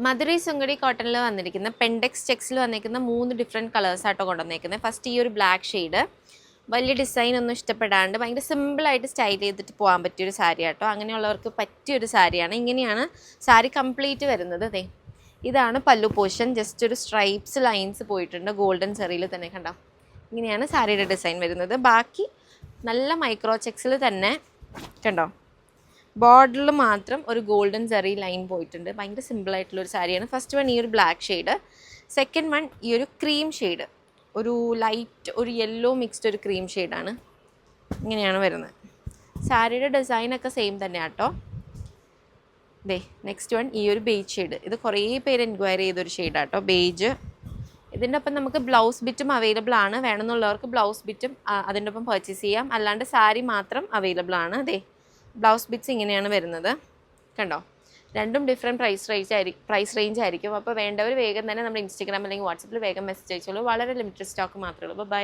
മധുരൈ സുങ്കടി കോട്ടണിൽ വന്നിരിക്കുന്ന പെൻഡെക്സ് ചെക്സിൽ വന്നിരിക്കുന്ന 3 ഡിഫറെൻറ്റ് കളേഴ്സായിട്ടോ കൊണ്ടുവന്നിരിക്കുന്നത്. ഫസ്റ്റ് ഈ ഒരു ബ്ലാക്ക് ഷെയ്ഡ്, വലിയ ഡിസൈൻ ഒന്നും ഇഷ്ടപ്പെടാണ്ട് ഭയങ്കര സിമ്പിളായിട്ട് സ്റ്റൈൽ ചെയ്തിട്ട് പോകാൻ പറ്റിയൊരു സാരി ആട്ടോ. അങ്ങനെയുള്ളവർക്ക് പറ്റിയൊരു സാരിയാണ്. ഇങ്ങനെയാണ് സാരി കംപ്ലീറ്റ് വരുന്നത്. അതെ, ഇതാണ് പല്ലു പോർഷൻ. ജസ്റ്റ് ഒരു സ്ട്രൈപ്സ് ലൈൻസ് പോയിട്ടുണ്ട് ഗോൾഡൻ സെറിയിൽ തന്നെ. കണ്ടോ, ഇങ്ങനെയാണ് സാരിയുടെ ഡിസൈൻ വരുന്നത്. ബാക്കി നല്ല മൈക്രോ ചെക്സിൽ തന്നെ കണ്ടോ, ബോർഡറിൽ മാത്രം ഒരു ഗോൾഡൻ സെറി ലൈൻ പോയിട്ടുണ്ട്. ഭയങ്കര സിമ്പിളായിട്ടുള്ളൊരു സാരിയാണ്. ഫസ്റ്റ് വൺ ഈ ഒരു ബ്ലാക്ക് ഷെയ്ഡ്, സെക്കൻഡ് വൺ ഈ ഒരു ക്രീം ഷെയ്ഡ്, ഒരു ലൈറ്റ് ഒരു യെല്ലോ മിക്സ്ഡ് ഒരു ക്രീം ഷെയ്ഡാണ്. ഇങ്ങനെയാണ് വരുന്നത്. സാരിയുടെ ഡിസൈനൊക്കെ സെയിം തന്നെ ആട്ടോ. ദേ നെക്സ്റ്റ് വൺ ഈ ഒരു ബേജ് ഷെയ്ഡ്. ഇത് കുറേ പേര് എൻക്വയറി ചെയ്തൊരു ഷെയ്ഡാട്ടോ, ബേജ്. ഇതിൻ്റെ ഒപ്പം നമുക്ക് ബ്ലൗസ് ബിറ്റും അവൈലബിൾ ആണ്. വേണമെന്നുള്ളവർക്ക് ബ്ലൗസ് ബിറ്റും അതിൻ്റെ ഒപ്പം പർച്ചേസ് ചെയ്യാം. അല്ലാണ്ട് സാരി മാത്രം അവൈലബിൾ ആണ്. അതെ, ബ്ലൗസ് ബിറ്റ്സ് ഇങ്ങനെയാണ് വരുന്നത്. കണ്ടോ, രണ്ടും ഡിഫറെൻറ്റ് പ്രൈസ് റേഞ്ച് ആയിരിക്കും. അപ്പോൾ വേണ്ടവർ വേഗം തന്നെ നമ്മുടെ ഇൻസ്റ്റാഗ്രാം അല്ലെങ്കിൽ വാട്സപ്പിൽ വേഗം മെസ്സേജ് അയച്ചോളൂ. വളരെ ലിമിറ്റഡ് സ്റ്റോക്ക് മാത്രമേ ഉള്ളൂ. ബൈ.